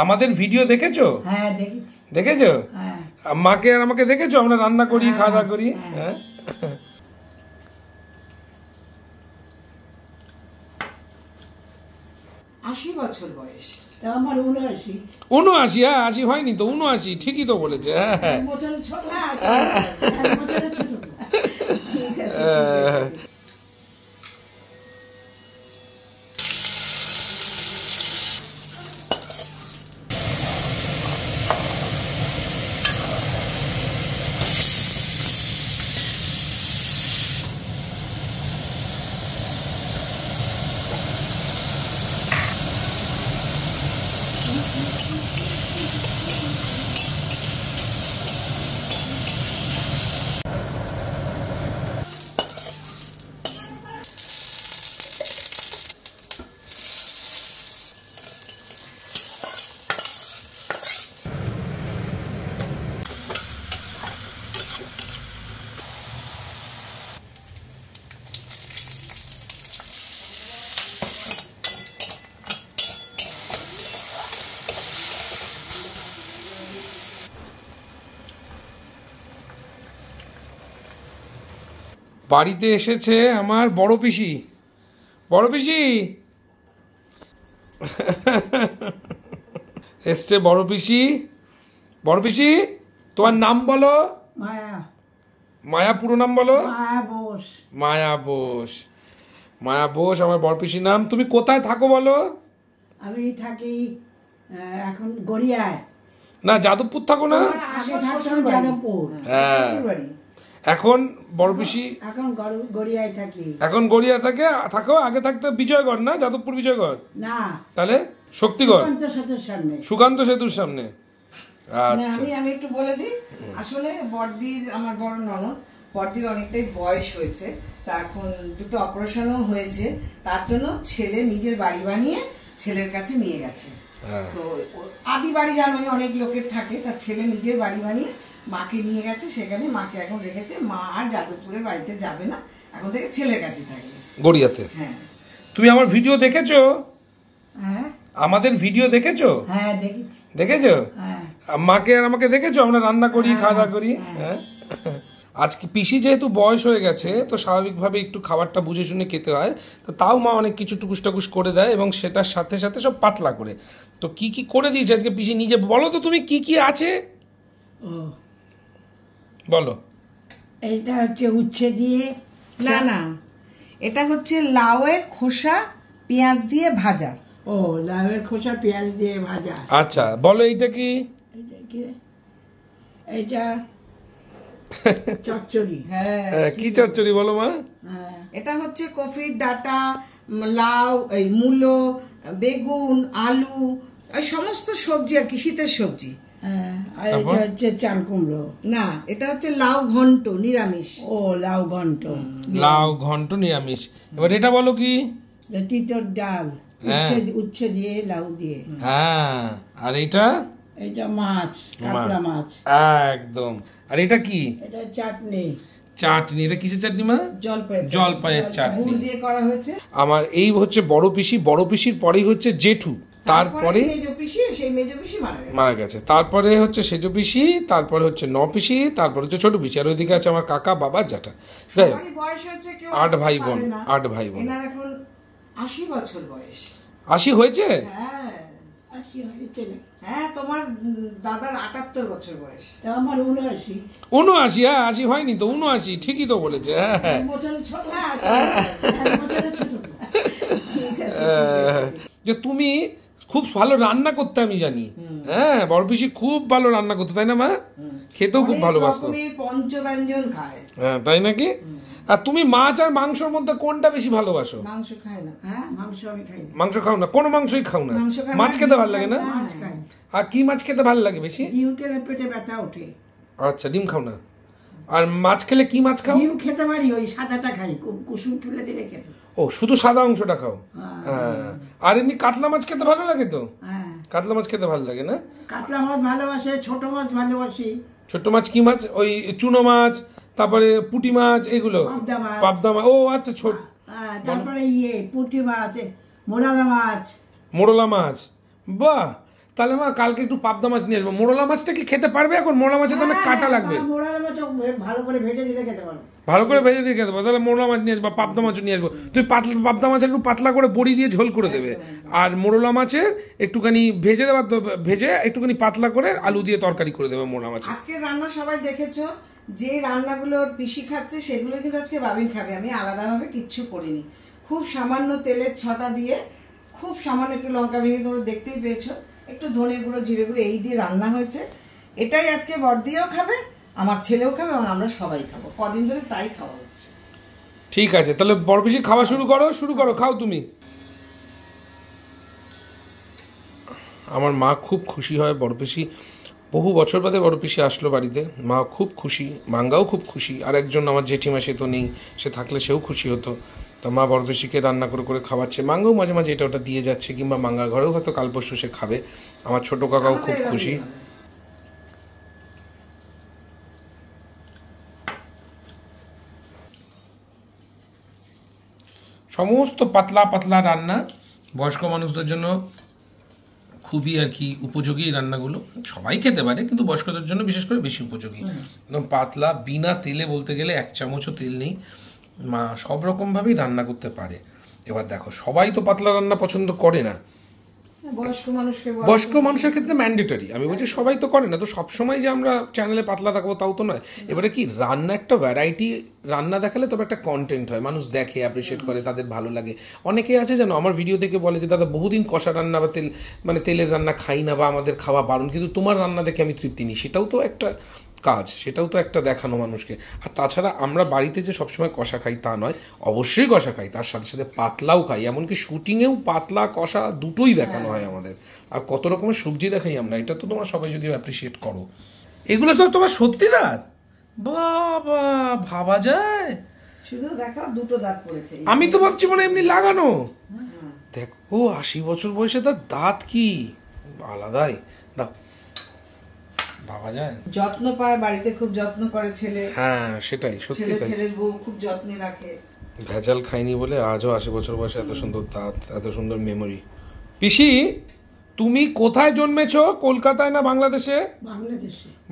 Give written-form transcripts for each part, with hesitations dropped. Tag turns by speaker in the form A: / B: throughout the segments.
A: আমাদের ভিডিও দেখেছো?
B: হ্যাঁ দেখেছি।
A: দেখেছো?
B: হ্যাঁ।
A: মাকে আর আমাকে দেখেছো আমরা রান্না করি, খাওয়া দাওয়া করি? হ্যাঁ।
C: 80 বছর বয়স।
B: তা আমার 79।
A: 79? হ্যাঁ 80 হয়নি তো, 79 ঠিকই তো বলেছে। হ্যাঁ হ্যাঁ
B: বছরের ছোট। বছরের ছোট।
C: ঠিক আছে।
A: বাড়িতে এসেছে আমার বড় পিসি। বড় পিসি এসছে বড় পিসি। বড় পিসি তোমার নাম বলো।
B: মায়া।
A: মায়া পুরো নাম বলো।
B: মায়া বোস।
A: মায়া বোস। মায়া বোস আমার বড় পিসির নাম। তুমি কোথায় থাকো বলো?
B: আমি থাকি এখন গড়িয়ায়।
A: না যাদবপুর থাকো না?
B: আগে থাকতাম যাদবপুর।
A: হ্যাঁ এখন বড় পিসি
B: এখন গড়িয়ায় থাকি।
A: এখন গড়িয়া থাকো। আগে থাকতে বিজয়গড় না, যাদবপুর বিজয়গড়
B: না,
A: তাহলে শক্তিগড়, সুকান্ত সেতুর সামনে।
C: আমি একটু বলে দিই, আসলে বড়দির, আমার বড় ননদ বড়দির অনেকটাই বয়স হয়েছে, তা এখন দুটো অপারেশনও হয়েছে, তার জন্য ছেলে নিজের বাড়ি বানিয়ে ছেলের কাছে নিয়ে গেছে। তো আদি বাড়ি জার্মানি অনেক লোকের থাকে, তার ছেলে নিজের বাড়ি বানিয়ে মাকে নিয়ে গেছে, সেখানে মাকে এখন রেখেছে। মা আর যাদবপুরের বাড়িতে যাবে না, এখন থেকে ছেলের কাছে থাকবে
A: গড়িয়াতে।
C: হ্যাঁ।
A: তুমি আমার ভিডিও দেখেছো?
B: হ্যাঁ
A: আমাদের ভিডিও দেখেছো?
B: হ্যাঁ দেখেছি।
A: দেখেছো?
B: হ্যাঁ।
A: মাকে আর আমাকে দেখেছো আমরা রান্না করি, খাওয়া দাওয়া করি? হ্যাঁ। আজকে পিসি যেহেতু বয়স হয়ে গেছে, তো স্বাভাবিকভাবে একটু খাবারটা বুঝে শুনে খেতে হয়, তো তাও মা অনেক কিছু টুকুস টাকুস করে দেয়, এবং সেটার সাথে সাথে সব পাতলা করে। তো কি কি করে দিয়েছে আজকে পিসি নিজে বলো তো, তুমি কি কি আছে বলো।
B: এইটা হচ্ছে উচ্ছে দিয়ে।
C: না না, এটা হচ্ছে লাউয়ের খোসা পেঁয়াজ দিয়ে ভাজা।
B: ও, লাউয়ের খোসা পেঁয়াজ দিয়ে ভাজা।
A: আচ্ছা বলো এইটা কি?
B: এইটা চচ্চড়ি।
C: হ্যাঁ
A: কি চচ্চড়ি বলো মা?
C: এটা হচ্ছে কফির ডাঁটা, লাউ, এই মূলো, বেগুন, আলু, সমস্ত সবজি আর কি, শীতের সবজি।
B: আর এটা হচ্ছে চাল কুমড়ো।
C: না, এটা হচ্ছে লাউ ঘন্ট, নিরামিষ।
B: ও, লাউ ঘন্ট।
A: লাউ ঘন্ট নিরামিষ। এবার এটা বলো কি?
B: তিতর ডাল, উচ্ছে দিয়ে, লাউ দিয়ে।
A: হ্যাঁ, আর এইটা?
B: এটা মাছ, কাতলা মাছ।
A: একদম। আর এটা কি?
B: এটা চাটনি।
A: চাটনি। এটা কিসের চাটনি মা? জলপাইয়ের চাটনি।
C: গুড় দিয়ে করা হয়েছে।
A: আমার এই হচ্ছে বড় পিসি। বড় পিসির পরেই হচ্ছে জেঠু, তারপরে
C: মেজো পিসি, সেই মেজো পিসি
A: মারা গেছে, তারপরে হচ্ছে সেজো পিসি, তারপরে হচ্ছে ন পিসি, তারপরে হচ্ছে ছোট পিসি, আর ওইদিকে আছে আমার কাকা, বাবা, জ্যাঠা। যাই হোক, 8 ভাই বোন। 8 ভাই বোন।
C: এনার এখন 80 বছর বয়স।
A: 80 হয়েছে?
C: হ্যাঁ
B: 80 হয়েছে।
C: হ্যাঁ, তোমার দাদার 78 বছর বয়স।
B: তা আমার 79।
A: 79? হ্যাঁ 80 হয়নি তো, 79 ঠিকই তো বলেছে। হ্যাঁ হ্যাঁ
B: বছরের ছোট।
C: ঠিক আছে।
A: যে তুমি খুব ভালো রান্না করতে আমি জানি। হ্যাঁ, বড় পিসি খুব ভালো রান্না করতো, তাই না মা? খেতেও খুব ভালোবাসতো।
C: পঞ্চব্যঞ্জন খায়।
A: হ্যাঁ, তাই নাকি? আর তুমি মাছ আর মাংসের মধ্যে কোনটা বেশি ভালোবাসো?
C: মাংস খায় না।
B: হ্যাঁ, মাংস আমি খাই।
A: মাংস খাও না? কোনো মাংসই খাও না? মাছ খেতে ভালো লাগে না?
B: মাছ খাই।
A: আর কি মাছ খেতে ভালো লাগে বেশি?
B: ডিম খেলে পেটে ব্যথা ওঠে।
A: আচ্ছা, ডিম খাও না? আর মাছ খেলে কি মাছ খাও?
B: ডিম খেতে পারি, ওই সাদাটা খাই, কুসুম ফেলে দিলে খেতে।
A: ও, শুধু সাদা অংশটা খাও? হ্যাঁ। আর এমনি কাতলা মাছ খেতে ভালো লাগে তো?
B: হ্যাঁ,
A: কাতলা মাছ খেতে ভালো লাগে না?
B: কাতলা মাছ ভালোবাসে, ছোট মাছ ভালোবাসি।
A: ছোট মাছ কি মাছ? ওই চুনো মাছ, তারপরে পুঁটি মাছ, এগুলো? পাবদা মাছ। ও আচ্ছা, ছোট।
B: তারপরে পুঁটি মাছ, মোরলা মাছ।
A: মোরলা মাছ, বাহ। তাহলে মা কালকে একটু পাবদা মাছ নিয়ে আসবো। মোরলা মাছটা কি খেতে পারবে এখন? মোরলা মাছের তো অনেক কাটা লাগবে।
B: মোড়ার মাছ ভালো করে ভেজে দিলে খেতে পারো।
A: ভালো করে ভেজে দিয়ে খেতে পারো। তাহলে মোরলা মাছ নিয়ে আসবো, পাবদা মাছও নিয়ে আসবো। তুই পাবদা মাছের একটু পাতলা করে বড়ি দিয়ে ঝোল করে দেবে, আর মোরলা মাছের একটুখানি ভেজে দেওয়া, ভেজে একটুখানি পাতলা করে আলু দিয়ে তরকারি করে দেবে মোরলা মাছ।
C: আজকে রান্না সবাই দেখেছো, যে রান্নাগুলো পিসি খাচ্ছে সেগুলো কিন্তু আজকে বাবিন খাবে। আমি আলাদাভাবে কিচ্ছু করিনি, খুব সামান্য তেলের ছটা দিয়ে, খুব সামান্য একটু লঙ্কা ভেঙে, তোমরা দেখতেই পেয়েছো, একটু ধনে গুঁড়ো জিরে গুঁড়ো এই দিয়ে রান্না হয়েছে। এটাই আজকে বড়দিও খাবে, আমার ছেলেও খাবে, এবং আমরা সবাই খাবো। কদিন ধরে তাই খাওয়া হচ্ছে।
A: ঠিক আছে, তাহলে বড় পিসি খাওয়া শুরু করো, খাও তুমি। আমার মা খুব খুশি হয়, বড় পিসি বহু বছর বাদে বড় পিসি আসলো বাড়িতে, মা খুব খুশি, মাঙ্গাও খুব খুশি। আর একজন আমার জেঠিমা, সে তো নেই, সে থাকলে সেও খুশি হতো। তো মা বড় পিসিকে রান্না করে করে খাওয়াচ্ছে, মাঙ্গাও মাঝে মাঝে এটা ওটা দিয়ে যাচ্ছে, কিংবা মাঙ্গা ঘরেও হয়তো কাল পরশু সে খাবে। আমার ছোট কাকাও খুব খুশি। সমস্ত পাতলা পাতলা রান্না বয়স্ক মানুষদের জন্য খুবই আর কি উপযোগী রান্নাগুলো। সবাই খেতে পারে, কিন্তু বয়স্কদের জন্য বিশেষ করে বেশি উপযোগী। একদম পাতলা, বিনা তেলে, বলতে গেলে 1 চামচও তেল নেই। মা সব রকম ভাবেই রান্না করতে পারে। এবার দেখো, সবাই তো পাতলা রান্না পছন্দ করে না, বয়স্ক মানুষের ক্ষেত্রে ম্যান্ডেটরি। আমি বলছি সবাই তো করে না, তো সবসময় যে আমরা চ্যানেলে পাতলা দেখাবো তাও তো নয়। এবারে কি, রান্না একটা ভ্যারাইটি রান্না দেখালে তবে একটা কন্টেন্ট হয়, মানুষ দেখে, অ্যাপ্রিসিয়েট করে, তাদের ভালো লাগে। অনেকে আছে জানো, আমার ভিডিও থেকে বলে যে দাদা বহুদিন কষা রান্না বা তেলের রান্না খাই না, বা আমাদের খাওয়া বারণ, কিন্তু তোমার রান্না দেখে আমি তৃপ্তি নিই। সেটাও তো একটা কাজ, সেটাও তো একটা দেখানো মানুষকে। আর তাছাড়া আমরা বাড়িতে যে সবসময় কষা খাই তা নয়, অবশ্যই কষা খাই, তার সাথে সাথে পাতলাও খাই। এমনকি শুটিংয়েও পাতলা কষা দুটোই দেখানো হয় আমাদের। আর কত রকমের সবজি দেখাই আমরা, এটা তো তোমরা সবাই যদি অ্যাপ্রিসিয়েট করো। এগুলো তো তোমার সত্যি দাঁত, বাবা ভাবা যায়।
C: শুধু দেখো দুটো দাঁত পড়েছে,
A: আমি তো ভাবছি মানে এমনি লাগানো। দেখো 80 বছর বয়সে তার দাঁত কি আলাদাই। দাও, ভাবা যায়।
C: যত্ন পায়, বাড়িতে খুব যত্ন করে ছেলে।
A: হ্যাঁ সেটাই সত্যি,
C: ছেলের বউ খুব যত্নে রাখে।
A: ভেজাল খাইনি বলে আজও 80 বছর বয়সে এত সুন্দর দাঁত, এত সুন্দর মেমোরি। পিসি, তুমি কোথায় জন্মেছো? কলকাতায় না বাংলাদেশে?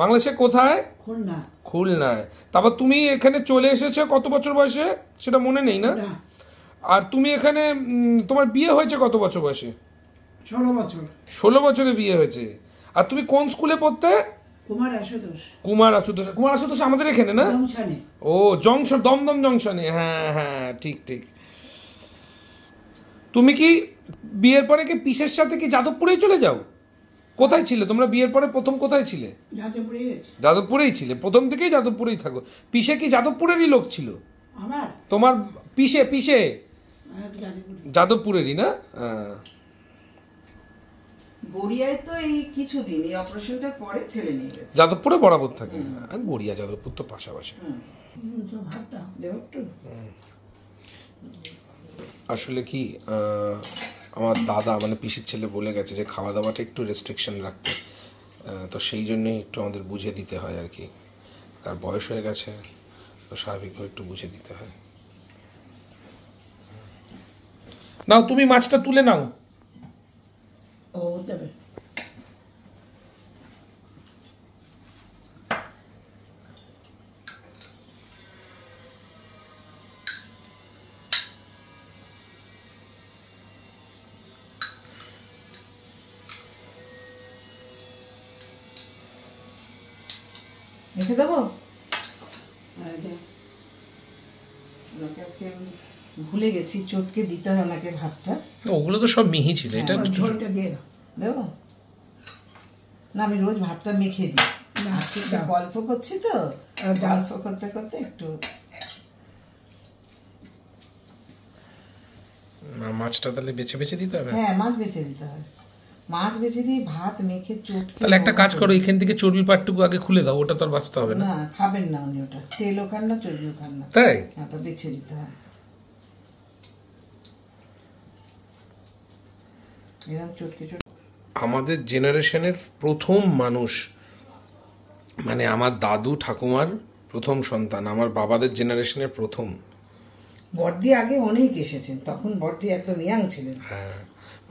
A: বাংলাদেশে কোথায়? খুলনায়। তারপর তুমি এখানে চলে এসেছো কত বছর বয়সে সেটা মনে নেই না? আর তুমি এখানে তোমার বিয়ে হয়েছে কত বছর বয়সে? 16 বছরে বিয়ে হয়েছে। আর তুমি কোন স্কুলে পড়তে? কুমার আশুতোষ আমাদের এখানে না? ও জংশন, দমদম জংশনে। হ্যাঁ হ্যাঁ ঠিক ঠিক। তুমি কি বিয়ের পরে কি পিসের সাথে কি যাদবপুরেই চলে যাও? কোথায় ছিলে তোমরা বিয়ের পরে? প্রথম কোথায় ছিলে? যাদবপুরেই ছিলে, প্রথম থেকেই যাদবপুরেই থাকো। পিসে কি যাদবপুরেরই লোক ছিল তোমার? পিসে যাদবপুরেরই না?
C: গড়িয়ায় তো এই কিছুদিন, এই অপারেশনটার পরে ছেলে নিয়ে গেছে।
A: যাদবপুরে বরাবর থাকে। গড়িয়া যাদবপুর তো পাশাপাশি। আসলে কি, আমার দাদা মানে পিসির ছেলে বলে গেছে যে খাওয়া দাওয়াটা একটু রেস্ট্রিকশন রাখতে, তো সেই জন্যই একটু আমাদের বুঝে দিতে হয় আর কি। আর বয়স হয়ে গেছে তো স্বাভাবিকভাবে একটু বুঝে দিতে হয়। নাও তুমি মাছটা তুলে নাও।
C: রেখে দেবো। আজকে ভুলে গেছি, চটকে দিতে হয় ওনাকে ভাতটা।
A: ওগুলো তো সব মিহি ছিল, এটা
C: ঝোলটা দিয়ে দেবো না। আমি রোজ ভাতটা মেখে দিই, গল্প করছি তো, গল্প করতে করতে একটু।
A: মাছটা তাহলে বেছে বেছে দিতে হবে?
C: হ্যাঁ মাছ বেছে দিতে হয়, মাছ বেছে দিয়ে ভাত মেখে চটকে।
A: তাহলে একটা কাজ করো, এখান থেকে চর্বির পাটটুকু আগে খুলে দাও, ওটা তো আর বাঁচতে হবে না।
C: খাবেন না উনি ওটা, তেলও খান না চর্বিও খান না।
A: তাই
C: ওটা বেছে দিতে হয়।
A: আমাদের জেনারেশনের প্রথম মানুষ মানে আমার দাদু ঠাকুমার প্রথম সন্তান, আমার বাবাদের জেনারেশনের প্রথম।
C: বড়দি আগে অনেক এসেছেন, তখন বড়দি একদম ইয়াং ছিলেন।
A: হ্যাঁ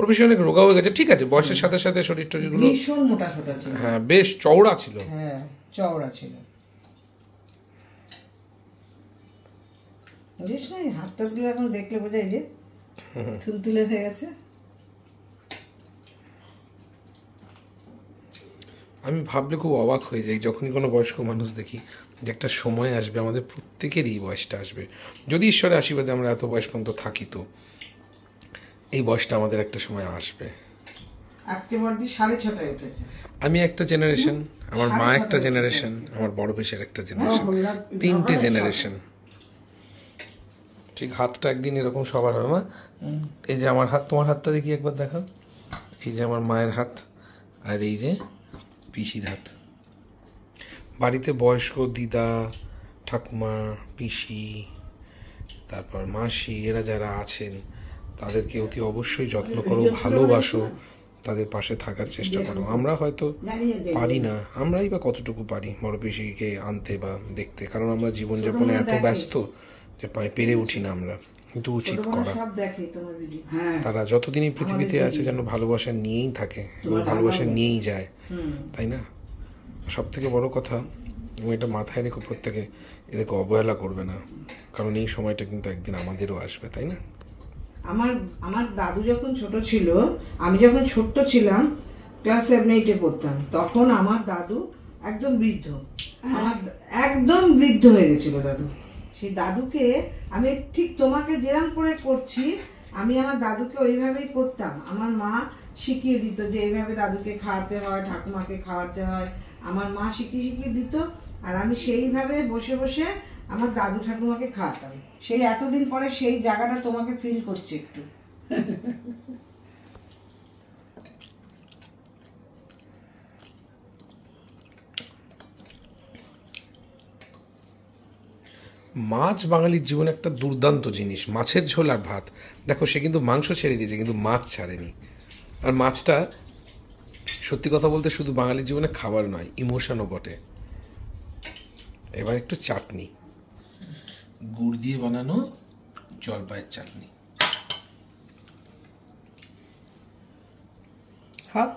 A: ওর বেশি অনেক রোগা হয়ে গেছে, ঠিক আছে, বয়সের সাথে সাথে শরীর টরীরগুলো
C: ভীষণ মোটা সোটা ছিল।
A: হ্যাঁ, বেশ চওড়া ছিল।
C: হ্যাঁ, চওড়া ছিল। বুঝিস না, হাতটা গুলো এখন দেখলে বোঝা যায় যে তুলতুলে হয়ে গেছে।
A: আমি ভাবলে খুব অবাক হয়ে যাই যখনই কোনো বয়স্ক মানুষ দেখি যে একটা সময় আসবে আমাদের প্রত্যেকেরই এই বয়সটা আসবে, যদি ঈশ্বরের আশীর্বাদে আমরা এত বয়স পর্যন্ত থাকি, তো এই বয়সটা আমাদের একটা সময় আসবে।
C: আজকে বড়দি 6:30 উঠেছে।
A: আমি একটা জেনারেশন, আমার মা একটা জেনারেশন, আমার বড় বেশের একটা জেনারেশন, 3টে জেনারেশন। ঠিক হাতটা একদিন এরকম সবার হয় মা। এই যে আমার হাত, তোমার হাতটা দেখি একবার দেখাও। এই যে আমার মায়ের হাত, আর এই যে পিসির হাত। বাড়িতে বয়স্ক দিদা, ঠাকুমা, পিসি, তারপর মাসি, এরা যারা আছেন তাদেরকে অতি অবশ্যই যত্ন করো, ভালোবাসো, তাদের পাশে থাকার চেষ্টা করো। আমরা হয়তো পারি না, আমরাই বা কতটুকু পারি বড় পিসিকে আনতে বা দেখতে, কারণ আমরা জীবনযাপনে এত ব্যস্ত যে পেরে উঠি না আমরা, কিন্তু উচিত করা। তারা যতদিনই পৃথিবীতে আছে যেন ভালোবাসা নিয়েই থাকে এবং ভালোবাসা নিয়েই যায়, তাই না? সব থেকে বড় কথা, এবং এটা মাথায় রেখো প্রত্যেকে, এদেরকে অবহেলা করবে না, কারণ এই সময়টা কিন্তু একদিন আমাদেরও আসবে, তাই না?
C: আমার দাদু যখন ছোট ছিল, আমি যখন ছোট্ট ছিলাম, ক্লাস 7-8 পড়তাম, তখন আমার দাদু একদম বৃদ্ধ, একদম বৃদ্ধ হয়ে গেছিল দাদু। সেই দাদুকে আমি ঠিক তোমাকে যেরকম করে করছি, আমি আমার দাদুকে ওইভাবেই করতাম। আমার মা শিখিয়ে দিত যে এইভাবে দাদুকে খাওয়াতে হয়, ঠাকুমাকে খাওয়াতে হয়, আমার মা শিখিয়ে দিত, আর আমি সেইভাবে বসে বসে আমার দাদু ঠাকুমাকে খাওয়াতাম। সেই এতদিন পরে সেই জায়গাটা তোমাকে ফিল করছি একটু।
A: মাছ বাঙালির জীবনে একটা দুর্দান্ত জিনিস, মাছের ঝোল আর ভাত। দেখো, সে কিন্তু মাংস ছেড়ে দিয়েছে কিন্তু মাছ ছাড়েনি। আর মাছটা সত্যি কথা বলতে শুধু বাঙালির জীবনে খাবার নয়, ইমোশনও বটে। এবার একটু চাটনি, গুড় দিয়ে বানানো জলপাইয়ের চাটনি।
C: হ্যাঁ।